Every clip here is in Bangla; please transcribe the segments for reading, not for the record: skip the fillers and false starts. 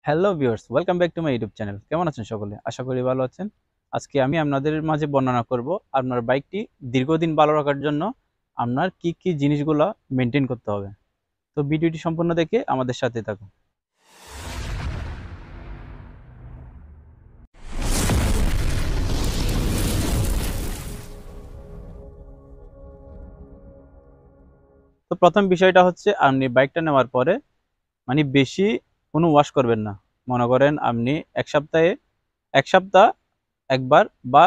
Hello viewers, welcome back to my YouTube channel. কেমন আছেন সকলে? আশা করি ভালো আছেন। আজকে আমি আপনাদের মাঝে বর্ণনা করব আপনার বাইকটি দীর্ঘদিন ভালো রাখার জন্য আপনার কি জিনিসগুলা মেনটেন করতে হবে। তো ভিডিওটি সম্পূর্ণ দেখে আমাদের সাথে থাকুন। তো প্রথম বিষয়টা হচ্ছে আপনি বাইকটা নেওয়ার পরে বেশি কোনো ওয়াশ করবেন না। মনে করেন আপনি এক সপ্তাহ একবার বা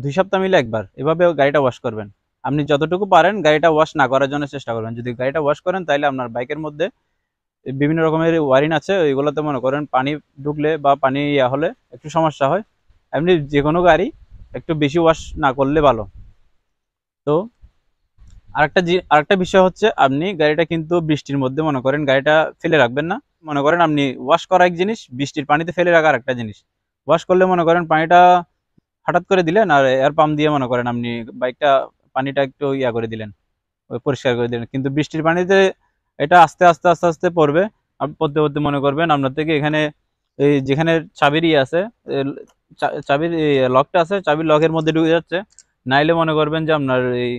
২ সপ্তাহ মিলে একবার এভাবে গাড়িটা ওয়াশ করবেন। আপনি যতটুকু পারেন গাড়িটা ওয়াশ না করার জন্য চেষ্টা করবেন। যদি গাড়িটা ওয়াশ করেন তাইলে আপনার বাইকের মধ্যে বিভিন্ন রকমের ওয়ারিং আছে, ওইগুলোতে মনে করেন পানি ঢুকলে বা পানি হলে একটু সমস্যা হয়। এমনি যে কোনো গাড়ি একটু বেশি ওয়াশ না করলে ভালো। তো আরেকটা বিষয় হচ্ছে আপনি গাড়িটা কিন্তু বৃষ্টির মধ্যে মনে করেন গাড়িটা ফেলে রাখবেন না। মনে করেন আপনি ওয়াশ করা এক জিনিস, বৃষ্টির পানিতে ফেলে রাখা আরেকটা জিনিস। ওয়াশ করলে মনে করেন পানিটা হঠাৎ করে দিলেন আর এয়ার পাম্প দিয়ে মনে করেন আপনি বাইকটা পানিটা একটু করে দিলেন, ওই পরিষ্কার করে দিলেন। কিন্তু বৃষ্টির পানিতে এটা আস্তে আস্তে আস্তে আস্তে পড়বে। পড়তে পড়তে মনে করবেন আপনার থেকে এখানে এই যেখানে চাবির আছে, চাবির লকটা আছে, চাবির লকের মধ্যে ঢুকে যাচ্ছে। নাইলে মনে করবেন যে আপনার এই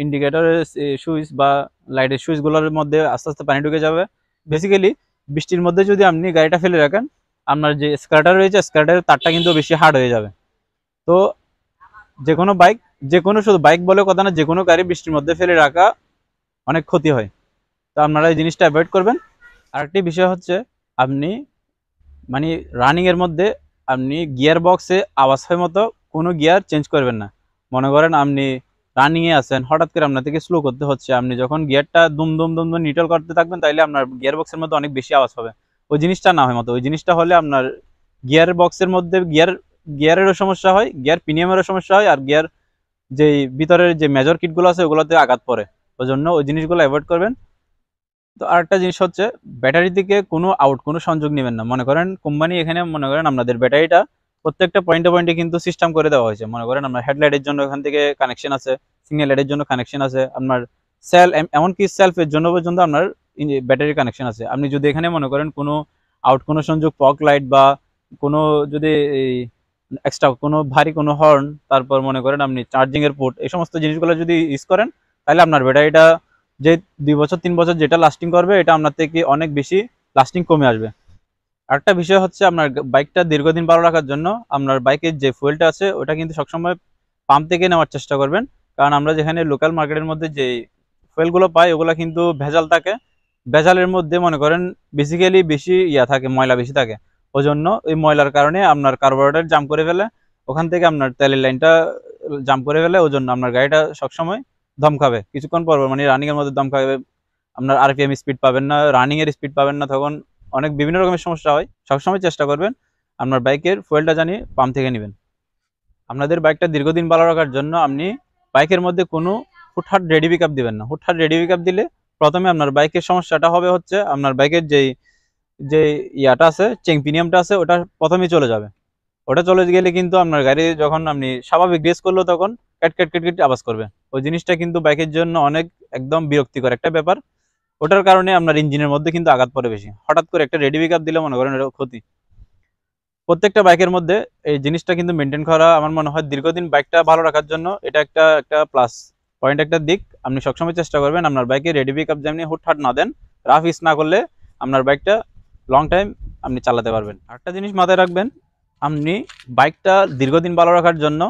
ইন্ডিকেটরের সুইচ বা লাইটের সুইচগুলোর মধ্যে আস্তে আস্তে পানি ঢুকে যাবে। বেসিক্যালি বৃষ্টির মধ্যে যদি আপনি গাড়িটা ফেলে রাখেন, আপনার যে স্কার্টার রয়েছে স্কার্টারের তারটা কিন্তু বেশি হার্ড হয়ে যাবে। তো যে কোনো বাইক, যে কোনো, শুধু বাইক বলে কথা না, যে কোনো গাড়ি বৃষ্টির মধ্যে ফেলে রাখা অনেক ক্ষতি হয়। তো আপনারা এই জিনিসটা অ্যাভয়েড করবেন। আরেকটি বিষয় হচ্ছে আপনি রানিং এর মধ্যে আপনি গিয়ার বক্সে আওয়াজ হয় মতো কোনো গিয়ার চেঞ্জ করবেন না। মনে করেন আপনি রানিং এ আছেন, হঠাৎ করে আপনার থেকে স্লো করতে হচ্ছে, আপনি যখন গিয়ারটা দুম দুম দুম দুম নিটল করতে থাকবেন তাইলে আপনার গিয়ার বক্সের মধ্যে অনেক বেশি আওয়াজ হবে। ওই জিনিসটা না হয় মতো, ওই জিনিসটা হলে আপনার গিয়ার বক্সের মধ্যে গিয়ারেরও সমস্যা হয়, গিয়ার প্রিমিয়ামেরও সমস্যা হয়, আর গিয়ার যে ভিতরের যে মেজর কিটগুলো আছে ওগুলোতে আঘাত পড়ে। ওই জন্য ওই জিনিসগুলো অ্যাভয়েড করবেন। তো আরেকটা জিনিস হচ্ছে ব্যাটারি থেকে কোনো সংযোগ নেবেন না। মনে করেন কোম্পানি এখানে মনে করেন আপনাদের ব্যাটারিটা প্রত্যেকটা পয়েন্টে পয়েন্টে কিন্তু সিস্টেম করে দেওয়া হয়েছে। মনে করেন আপনার হেডলাইটের জন্য এখান থেকে কানেকশন আছে, সিগন্যাল লাইটের জন্য কানেকশন আছে, আপনার এমনকি সেলফের জন্য পর্যন্ত আপনার ব্যাটারি কানেকশন আছে। আপনি যদি এখানে মনে করেন কোনো সংযোগ, ফগ লাইট বা কোনো যদি এক্সট্রা কোনো ভারী কোনো হর্ন, তারপর মনে করেন আপনি চার্জিং এর পোর্ট, এই সমস্ত জিনিসগুলো যদি ইউজ করেন তাহলে আপনার ব্যাটারিটা যে 2 বছর 3 বছর যেটা লাস্টিং করবে এটা আপনার থেকে অনেক বেশি লাস্টিং কমে আসবে। আরেকটা বিষয় হচ্ছে আপনার বাইকটা দীর্ঘদিন ভালো রাখার জন্য আপনার বাইকের যে ফুয়েলটা আছে ওটা কিন্তু সবসময় পাম্প থেকে নেওয়ার চেষ্টা করবেন। কারণ আমরা যেখানে লোকাল মার্কেটের মধ্যে যে ফুয়েলগুলো পাই ওগুলো কিন্তু ভেজাল থাকে। ভেজালের মধ্যে মনে করেন বেসিক্যালি বেশি থাকে, ময়লা বেশি থাকে। ওই জন্য ওই ময়লার কারণে আপনার কার্বোরেটর জাম করে ফেলে, ওখান থেকে আপনার তেলের লাইনটা জাম করে ফেলে। ওই জন্য আপনার গাড়িটা সবসময় দম খাবে কিছুক্ষণ পর, রানিং এর মধ্যে দম খাবে। আপনার আরপিএম স্পিড পাবেন না, রানিং এর স্পিড পাবেন না, তখন অনেক বিভিন্ন রকমের সমস্যা হয়। সবসময় চেষ্টা করবেন আপনার বাইকের ফুয়েলটা জানি পাম্প থেকে নেবেন। আপনাদের বাইকটা দীর্ঘদিন ভালো রাখার জন্য আপনি বাইকের মধ্যে কোনো হুটহাট রেডি পিক আপ দিবেন না। হুটহাট রেডি পিক আপ দিলে প্রথমে আপনার বাইকের সমস্যাটা হবে হচ্ছে আপনার বাইকের যেই যে ইয়াটা আছে, চেইন প্রিমিয়ামটা আছে, ওটা প্রথমেই চলে যাবে। ওটা চলে গেলে কিন্তু আপনার গাড়ি যখন আপনি স্বাভাবিক রেস করলো তখন ক্যাট ক্যাট ক্যাট ক্যাট আওয়াজ করবে। ওই জিনিসটা কিন্তু বাইকের জন্য অনেক একদম বিরক্তিকর একটা ব্যাপার। ওটার কারণে আপনার ইঞ্জিনের মধ্যে কিন্তু আঘাত পড়ে বেশি। হঠাৎ করে একটা রেডি পিক আপ দিলে মনে করেন এটা ক্ষতি। প্রত্যেকটা বাইকের মধ্যে এই জিনিসটা কিন্তু মেনটেন করা আমার মনে হয় দীর্ঘদিন বাইকটা ভালো রাখার জন্য এটা একটা একটা প্লাস পয়েন্ট, একটা দিক। আপনি সবসময় চেষ্টা করবেন আপনার বাইকে রেডি পিক আপ যেমনি হুটহাট না দেন, রাফ ইউজ না করলে আপনার বাইকটা লং টাইম আপনি চালাতে পারবেন। আরেকটা জিনিস মাথায় রাখবেন, আপনি বাইকটা দীর্ঘদিন ভালো রাখার জন্য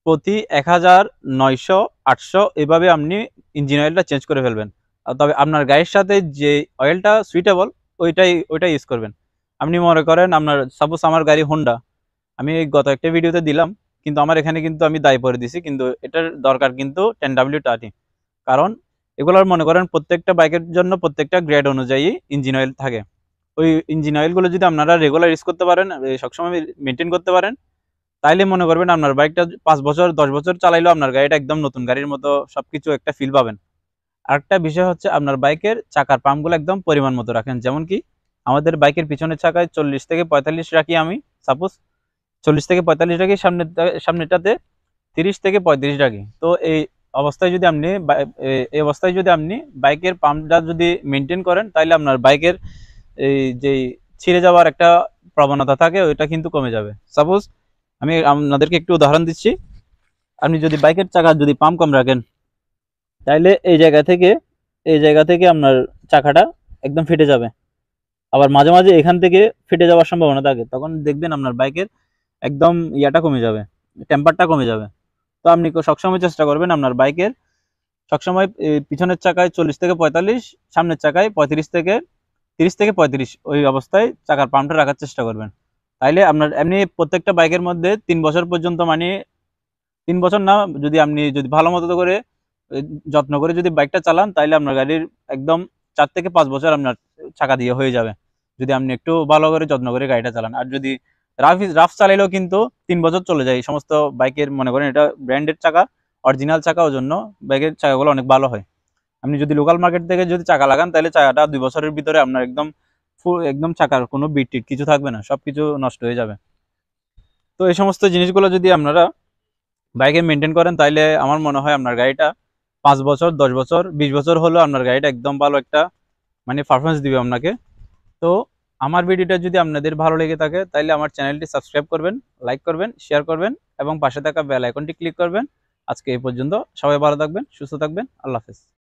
প্রতি 1000, 900, 800 এভাবে আপনি ইঞ্জিন অয়েলটা চেঞ্জ করে ফেলবেন। তবে আপনার গাড়ির সাথে যে অয়েলটা সুইটেবল ওইটাই ইউজ করবেন। আপনি মনে করেন আপনার সাপোজ আমার গাড়ি হোন্ডা, আমি গত একটা ভিডিওতে দিলাম, কিন্তু আমার এখানে কিন্তু আমি দায় করে দিছি, কিন্তু এটার দরকার কিন্তু 10W30। কারণ এগুলোর মনে করেন প্রত্যেকটা বাইকের জন্য প্রত্যেকটা গ্রেড অনুযায়ী ইঞ্জিন অয়েল থাকে। ওই ইঞ্জিন অয়েলগুলো যদি আপনারা রেগুলার ইউজ করতে পারেন, সবসময় মেনটেন করতে পারেন, তাইলে মনে করবেন আপনার বাইকটা 5 বছর 10 বছর চালাইলেও আপনার গাড়িটা একদম নতুন গাড়ির মতো সবকিছু একটা ফিল পাবেন। আরেকটা বিষয় হচ্ছে আপনার বাইকের চাকার পাম্পগুলো একদম পরিমাণ মতো রাখেন। যেমন কি আমাদের বাইকের পিছনের চাকায় 40 থেকে 45 রাখি আমি, সাপোজ 40 থেকে 45 রাখি, সামনেটাতে 30 থেকে 35 রাখি। তো এই অবস্থায় যদি আপনি বাইকের পাম্পটা যদি মেনটেন করেন তাহলে আপনার বাইকের এই যে ছিঁড়ে যাওয়ার একটা প্রবণতা থাকে, ওইটা কিন্তু কমে যাবে। সাপোজ আমি আপনাদেরকে একটু উদাহরণ দিচ্ছি। আপনি যদি বাইকের চাকা যদি পাম্প কম রাখেন, তাইলে এই জায়গা থেকে আপনার চাকাটা একদম ফেটে যাবে। আবার মাঝে মাঝে এখান থেকে ফেটে যাওয়ার সম্ভাবনা থাকে, তখন দেখবেন আপনার বাইকের একদম ইয়াটা কমে যাবে, টেম্পারটা কমে যাবে। তো আপনি সবসময় চেষ্টা করবেন আপনার বাইকের সবসময় পিছনের চাকায় 40 থেকে 45, সামনের চাকায় 35 থেকে 30 থেকে 35 ওই অবস্থায় চাকার পাম্পটা রাখার চেষ্টা করবেন। তাইলে আপনার এমনি প্রত্যেকটা বাইকের মধ্যে 3 বছর পর্যন্ত, মানে 3 বছর না, যদি ভালো মতো করে যত্ন করে যদি বাইকটা চালান, তাইলে আপনার গাড়ির একদম 4 থেকে 5 বছর আপনার চাকা দিয়ে হয়ে যাবে, যদি আপনি একটু ভালো করে যত্ন করে গাড়িটা চালান। আর যদি রাফ রাফ চালাইলেও কিন্তু 3 বছর চলে যায়। এই সমস্ত বাইকের মনে করেন এটা ব্র্যান্ডেড চাকা, অরিজিনাল চাকা, ওর জন্য বাইকের চাকাগুলো অনেক ভালো হয়। আপনি যদি লোকাল মার্কেট থেকে যদি চাকা লাগান, তাহলে চাকাটা 2 বছরের ভিতরে আপনার একদম একদম চাকার কোনো বিট টিট কিছু থাকবে না, সবকিছু নষ্ট হয়ে যাবে। তো এই সমস্ত জিনিসগুলো যদি আপনারা বাইকে মেনটেন করেন, তাইলে আমার মনে হয় আপনার গাড়িটা 5 বছর, 10 বছর, 20 বছর হলেও আপনার গাড়িটা একদম ভালো একটা মানে পারফরমেন্স দিবে আপনাকে। তো আমার ভিডিওটা যদি আপনাদের ভালো লেগে থাকে, তাইলে আমার চ্যানেলটি সাবস্ক্রাইব করবেন, লাইক করবেন, শেয়ার করবেন এবং পাশে থাকা বেল আইকনটি ক্লিক করবেন। আজকে এই পর্যন্ত, সবাই ভালো থাকবেন, সুস্থ থাকবেন, আল্লাহ হাফেজ।